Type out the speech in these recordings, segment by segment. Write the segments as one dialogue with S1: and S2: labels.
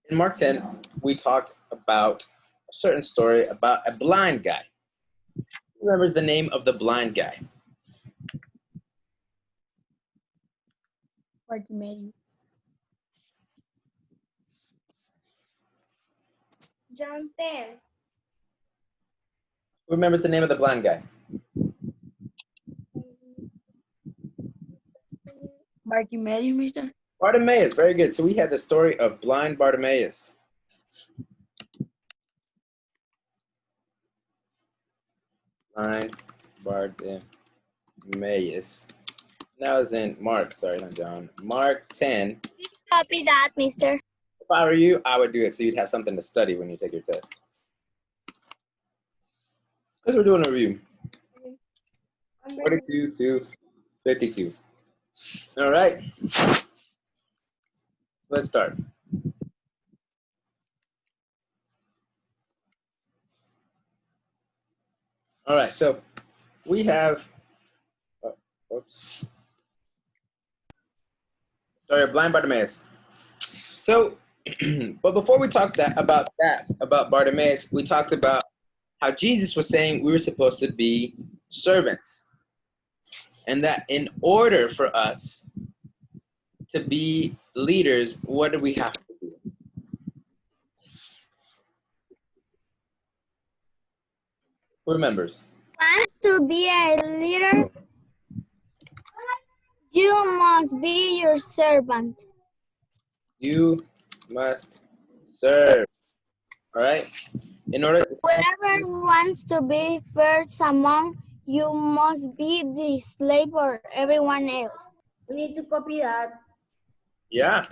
S1: In Mark 10, we talked about a certain story about a blind guy. Who remembers the name of the blind guy?
S2: Bartimaeus.
S3: John 10.
S1: Who remembers the name of the blind guy?
S2: Bartimaeus, mister.
S1: Bartimaeus, very good. So we had the story of blind Bartimaeus. Blind Bartimaeus. That was in Mark, sorry, not John. Mark 10.
S3: Copy that, mister.
S1: If I were you, I would do it so you'd have something to study when you take your test. Because we're doing a review. 42 to 52. All right. Let's start. All right, so we have, story of blind Bartimaeus. So, but before we talk about Bartimaeus, we talked about how Jesus was saying we were supposed to be servants. And that in order for us to be leaders, what do we have to do? Who remembers?
S3: Wants to be a leader? You must be your servant.
S1: You must serve. All right? In order.
S3: Whoever wants to be first among you must be the slave for everyone else. We need to copy that.
S1: Yeah.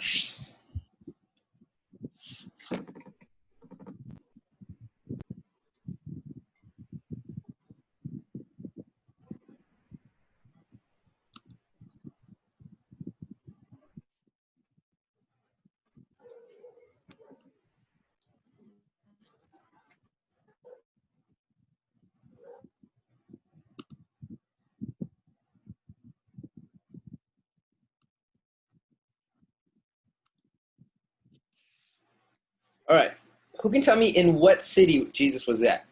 S1: All right. Who can tell me in what city Jesus was at?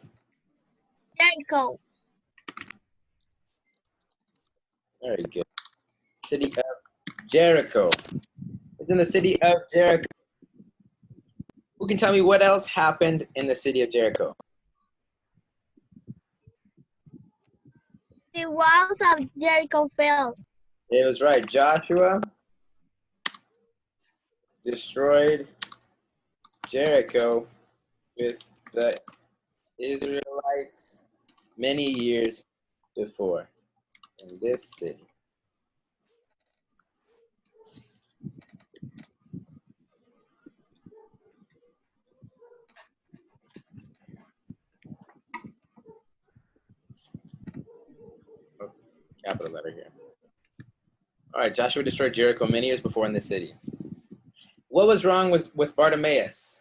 S3: Jericho.
S1: Very good. City of Jericho. It's in the city of Jericho. Who can tell me what else happened in the city of Jericho?
S3: The walls of Jericho fell.
S1: It was right. Joshua destroyed Jericho with the Israelites many years before in this city. Oh, capital letter here. All right, Joshua destroyed Jericho many years before in this city. What was wrong with Bartimaeus?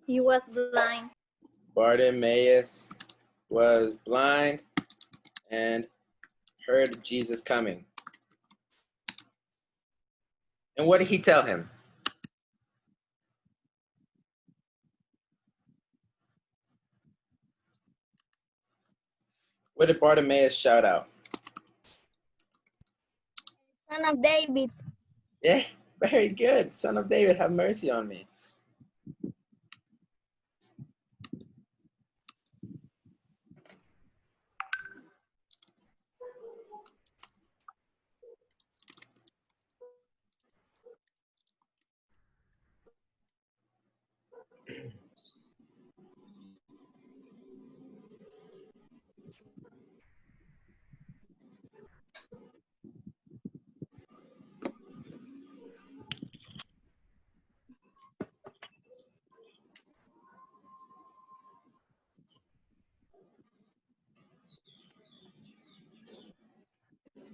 S3: He was blind.
S1: Bartimaeus was blind and heard Jesus coming. And what did he tell him? What did Bartimaeus shout out?
S3: Son of David.
S1: Yeah, very good. Son of David, have mercy on me.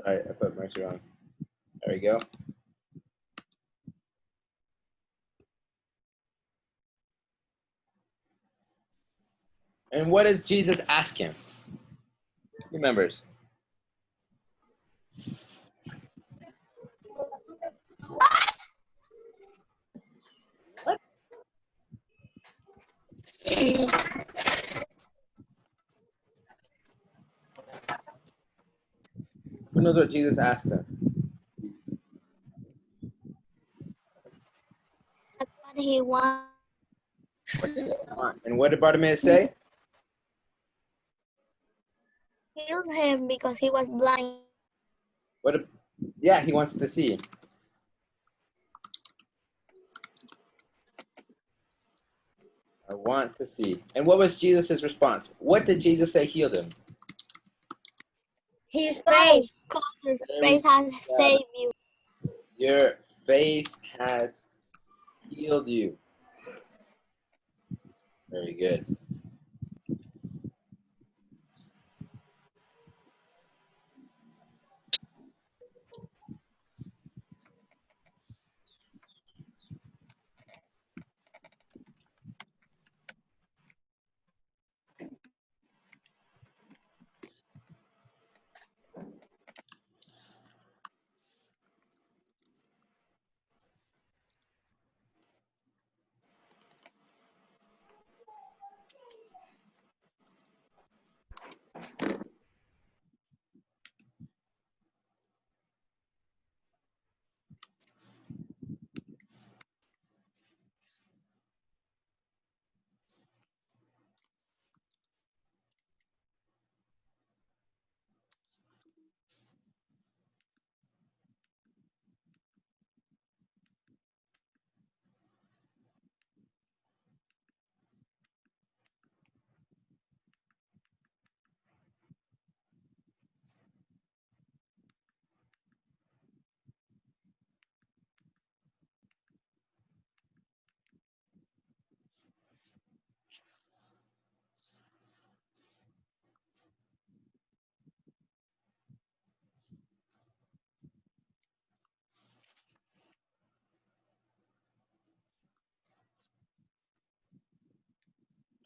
S1: Sorry, I put mercy wrong. There we go. And what does Jesus ask him? Who remembers? Notice what Jesus asked him.
S3: That's what he wants.
S1: And what did Bartimaeus say?
S3: Killed him because he was blind.
S1: Yeah, he wants to see. I want to see. And what was Jesus' response? What did Jesus say healed him?
S3: His faith. Because his faith has saved you.
S1: Your faith has healed you. Very good.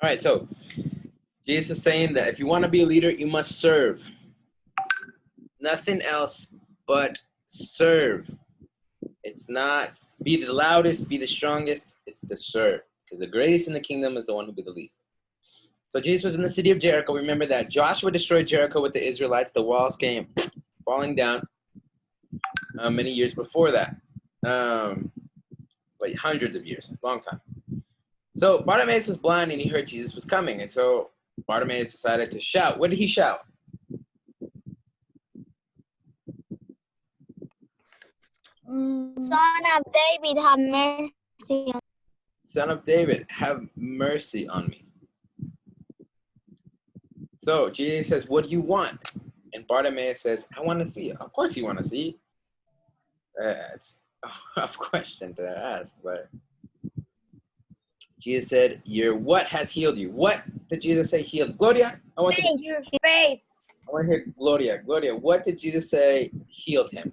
S1: All right, so Jesus is saying that if you want to be a leader, you must serve. Nothing else but serve. It's not be the loudest, be the strongest. It's to serve. Because the greatest in the kingdom is the one who be the least. So Jesus was in the city of Jericho. Remember that Joshua destroyed Jericho with the Israelites. The walls came falling down many years before that. Like hundreds of years, long time. So Bartimaeus was blind and he heard Jesus was coming. And so Bartimaeus decided to shout. What did he shout?
S3: Son of David, have mercy on me.
S1: Son of David, have mercy on me. So Jesus says, what do you want? And Bartimaeus says, I want to see. Of course you want to see. It's a rough question to ask, but Jesus said, your what has healed you? What did Jesus say healed? Gloria, I want
S3: Your faith.
S1: to hear Gloria. Gloria, what did Jesus say healed him?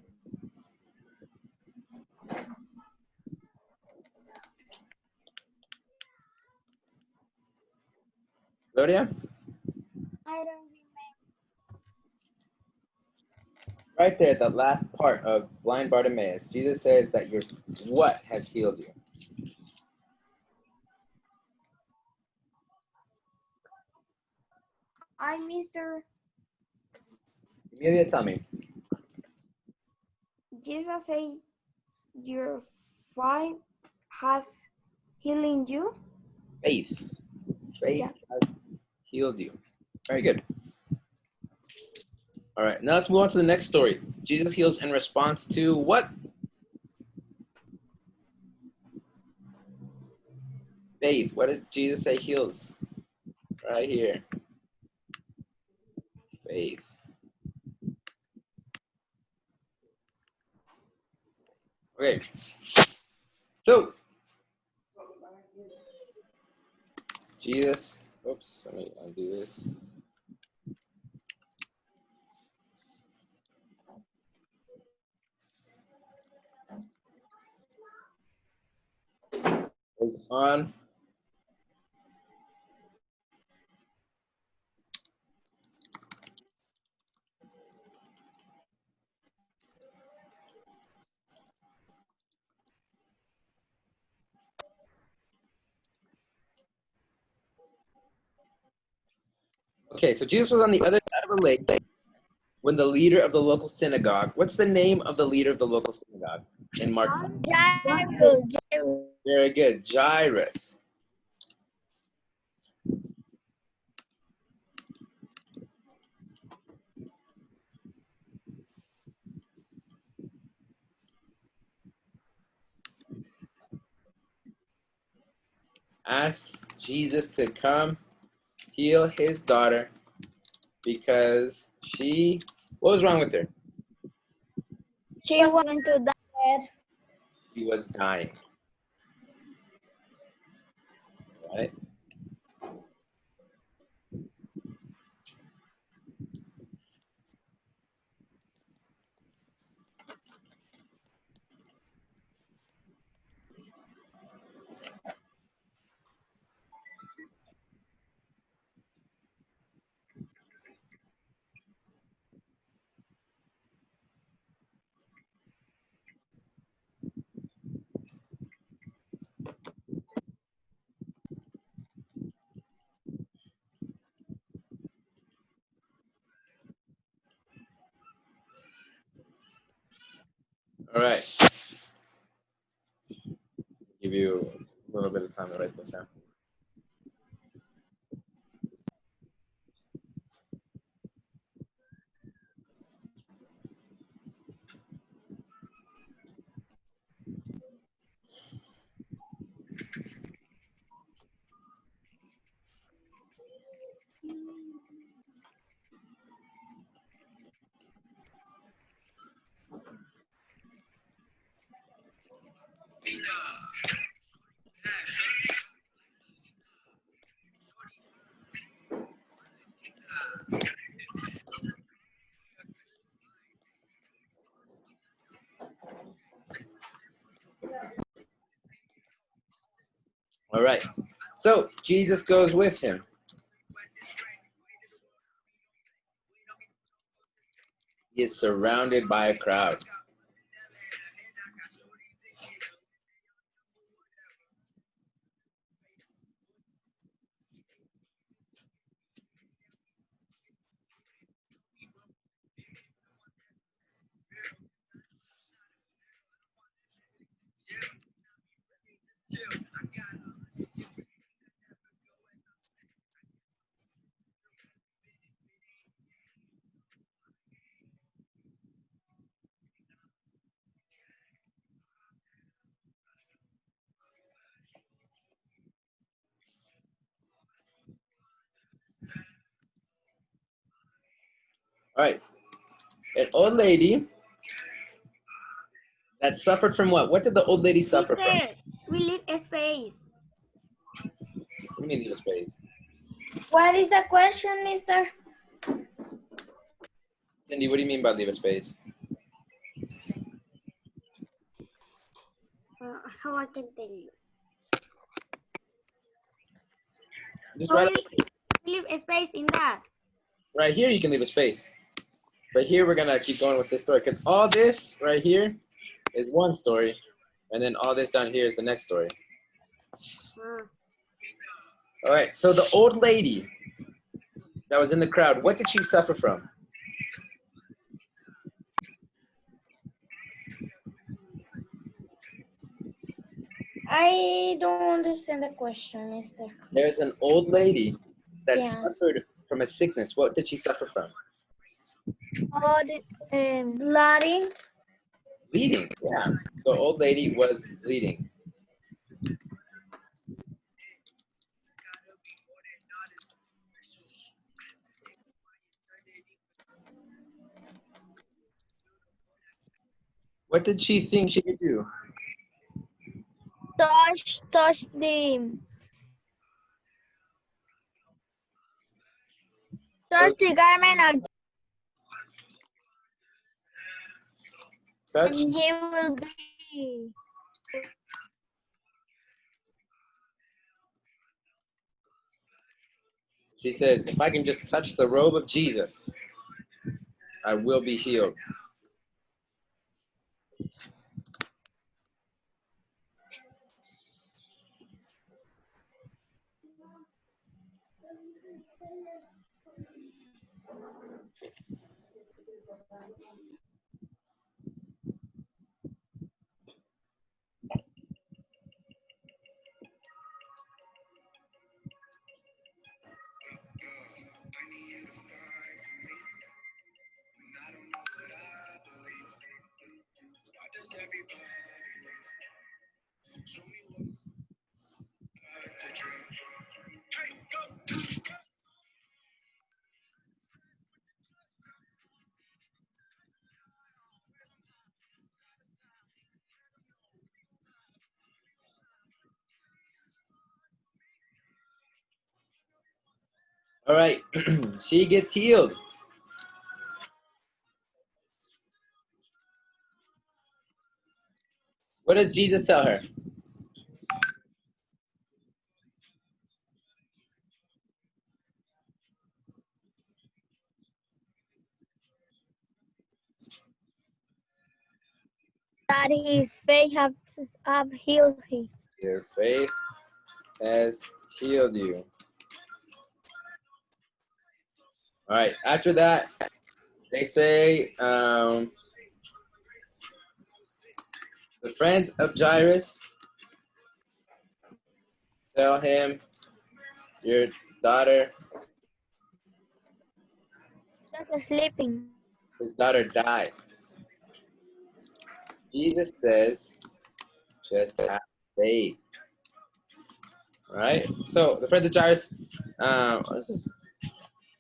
S1: Gloria?
S3: I don't remember.
S1: Right there, the last part of blind Bartimaeus, Jesus says that your what has healed you?
S4: Mr.
S1: Emilia, tell me.
S4: Jesus said, your faith has healing you.
S1: Faith. Faith has healed you. Very good. All right, now let's move on to the next story. Jesus heals in response to what? Faith. What did Jesus say heals? Right here. Faith. Okay. So, Jesus, oops, let me undo this. Is this on? Okay, so Jesus was on the other side of a lake when the leader of the local synagogue, what's the name of the leader of the local synagogue in Mark 5?
S3: Jairus.
S1: Very good, Jairus. Asked Jesus to come heal his daughter because what was wrong with her?
S3: She was going to die.
S1: She was dying. Right? All right. Give you a little bit of time to write this down. All right. So Jesus goes with him. He is surrounded by a crowd. All right. An old lady that suffered from what? What did the old lady suffer from? What
S3: We leave a space.
S1: do you mean leave a space?
S3: What is the question, mister?
S1: Cindy, what do you mean by leave a space?
S3: How I can tell you?
S1: Just right,
S3: Leave a space in that.
S1: right here, you can leave a space. But here, we're going to keep going with this story because all this right here is one story. And then all this down here is the next story. All right. So the old lady that was in the crowd, what did she suffer from?
S3: I don't understand the question, mister.
S1: There's an old lady that
S3: Yes.
S1: suffered from a sickness. What did she suffer from?
S3: Bloody.
S1: Bleeding. Yeah. The old lady was bleeding. What did she think she could do?
S3: Touch the garment of
S1: Touch.
S3: and he will be.
S1: She says, if I can just touch the robe of Jesus, I will be healed. All right, she gets healed. What does Jesus tell her?
S3: That his faith have healed him.
S1: Your faith has healed you. All right, after that, they say the friends of Jairus tell him, your daughter,
S3: Just sleeping.
S1: his daughter died. Jesus says, just have faith. All right, so the friends of Jairus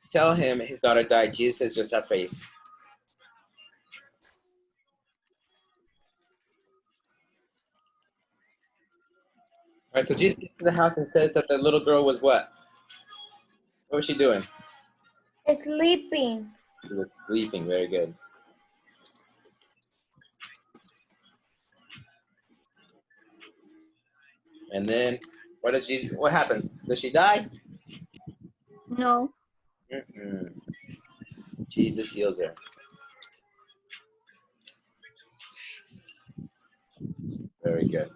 S1: tell him his daughter died. Jesus says, just have faith. All right, so Jesus gets to the house and says that the little girl was what? What was she doing?
S4: Sleeping.
S1: She was sleeping. Very good. And then what happens? Does she die?
S2: No.
S1: Mm-mm. Jesus heals her. Very good.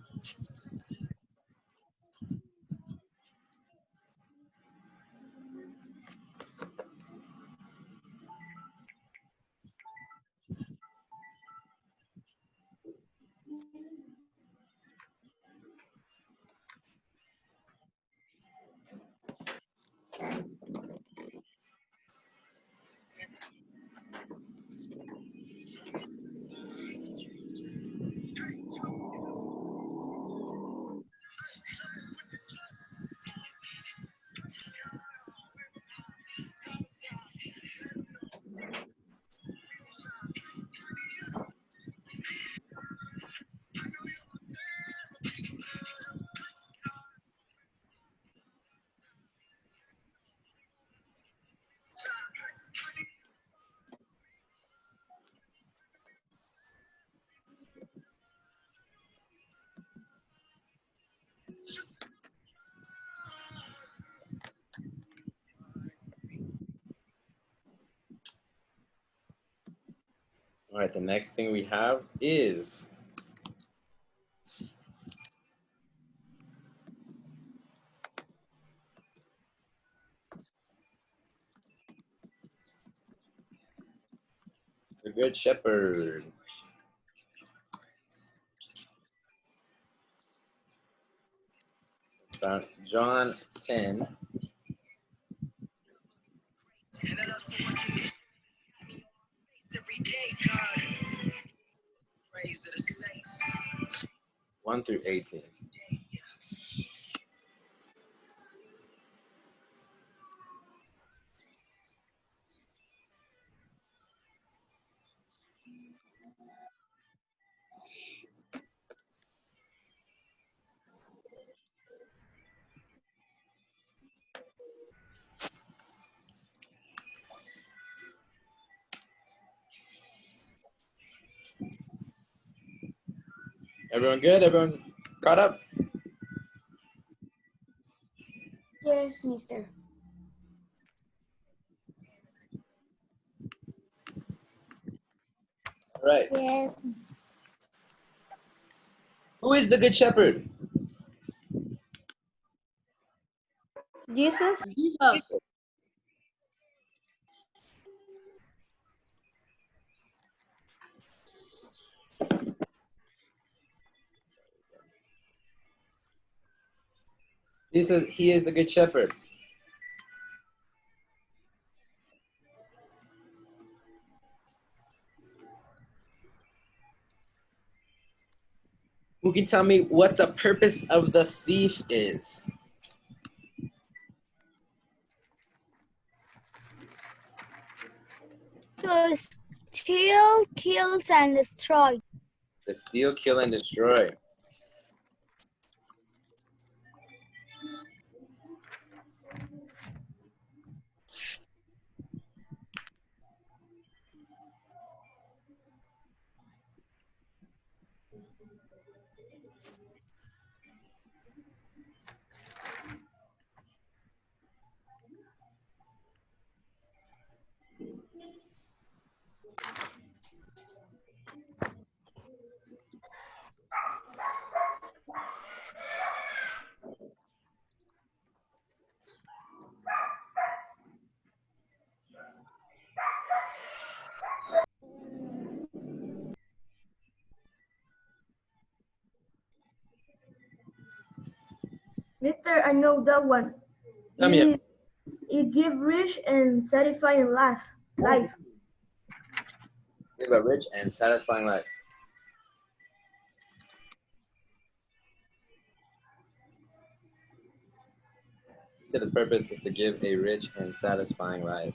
S1: All right, the next thing we have is the Good Shepherd. It's found John 10. Every day, God. Praise of the saints. 1 through 18. Everyone good? Everyone's caught up?
S4: Yes, mister.
S1: All right.
S3: Yes.
S1: Who is the Good Shepherd?
S2: Jesus?
S5: Jesus.
S1: He is the good shepherd. Who can tell me what the purpose of the thief is?
S3: To steal, kills, and destroy.
S1: To steal, kill, and destroy.
S5: Mister, I know that one.
S1: Come here.
S5: It give rich and satisfying life.
S1: Live a rich and satisfying life. He said his purpose is to give a rich and satisfying life.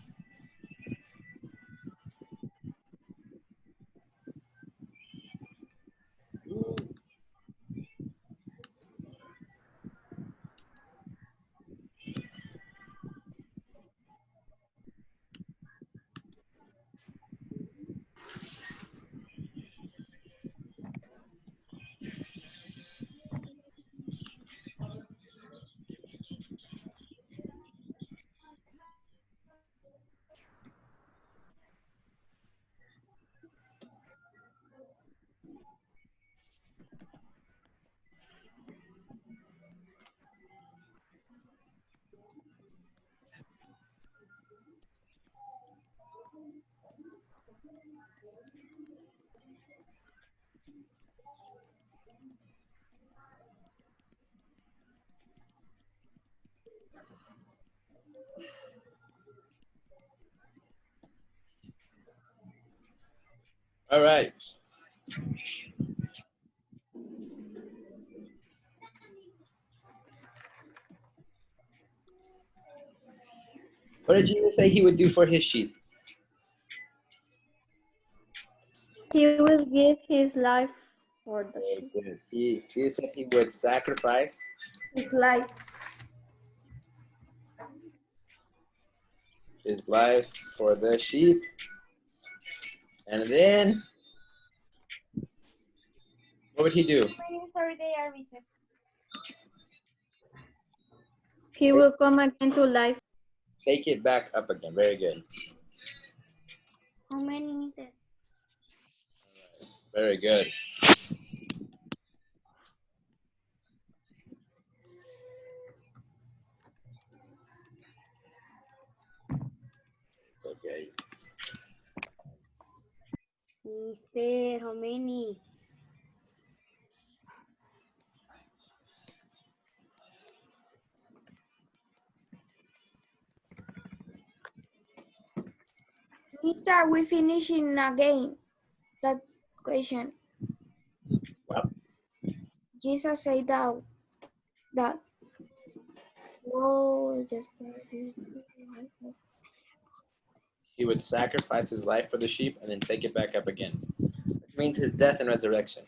S1: All right. What did Jesus say he would do for his sheep?
S2: He will give his life for the sheep.
S1: Jesus said he would sacrifice
S5: His life.
S1: his life for the sheep. And then, what would he do?
S2: He will come again to life.
S1: Take it back up again. Very good.
S3: How many meters?
S1: Very good. Okay.
S3: Mister, how many?
S4: Mister, we finishing again that question.
S1: Well,
S4: Jesus said that whoa, just
S1: he would sacrifice his life for the sheep and then take it back up again. Which means his death and resurrection.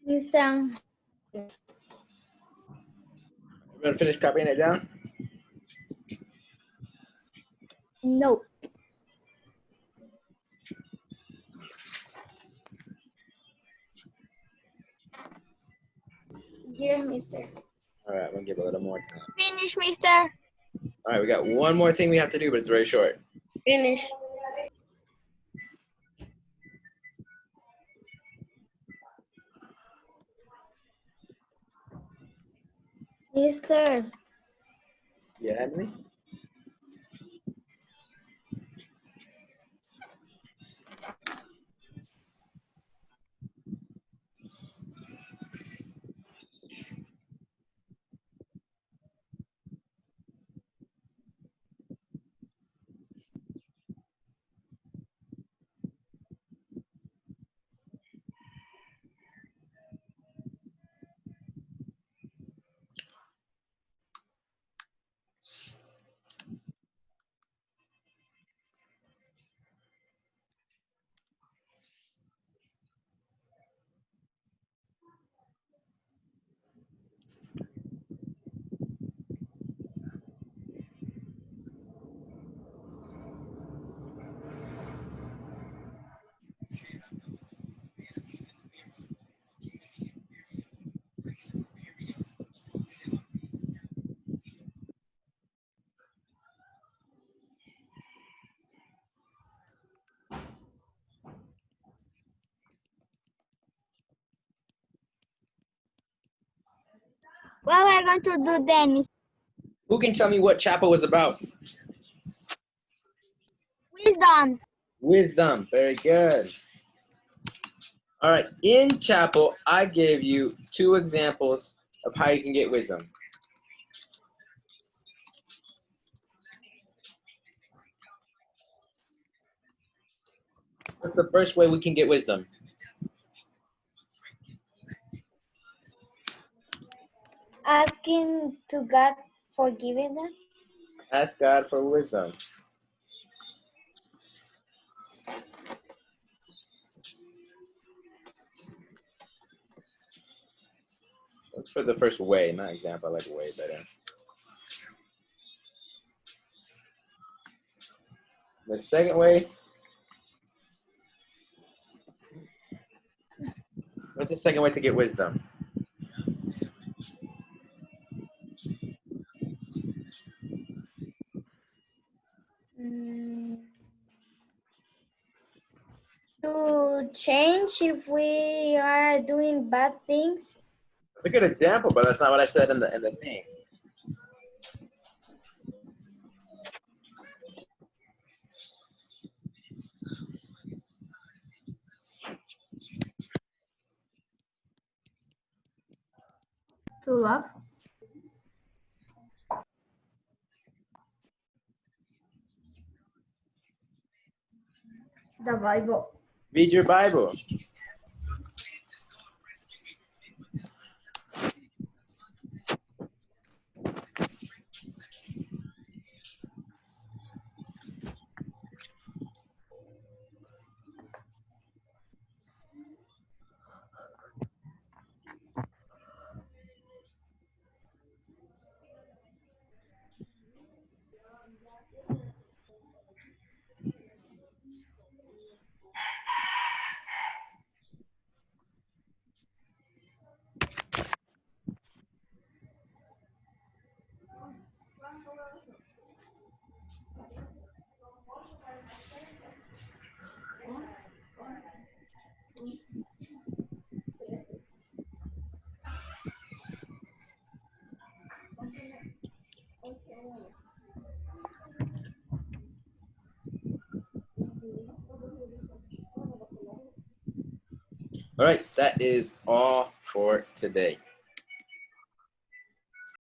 S3: Mister.
S1: You want to finish copying it down?
S3: No.
S4: yes, Mister.
S1: All right, we'll give a little more time.
S3: Finish, mister.
S1: All right, we got one more thing we have to do, but it's very short.
S3: Finish. Mister,
S1: Yeah, Henry?
S3: What we're going to do then is
S1: Who can tell me what chapel was about?
S3: wisdom.
S1: Wisdom. Very good. All right. In chapel, I gave you 2 examples of how you can get wisdom. What's the first way we can get wisdom?
S4: Asking to God forgiveness.
S1: Ask God for wisdom. That's for the first way, not example. I like way better. The second way. What's the second way to get wisdom?
S4: To change if we are doing bad things.
S1: That's a good example, but that's not what I said in the thing.
S5: To love. The Bible.
S1: Read your Bible. All right, that is all for today.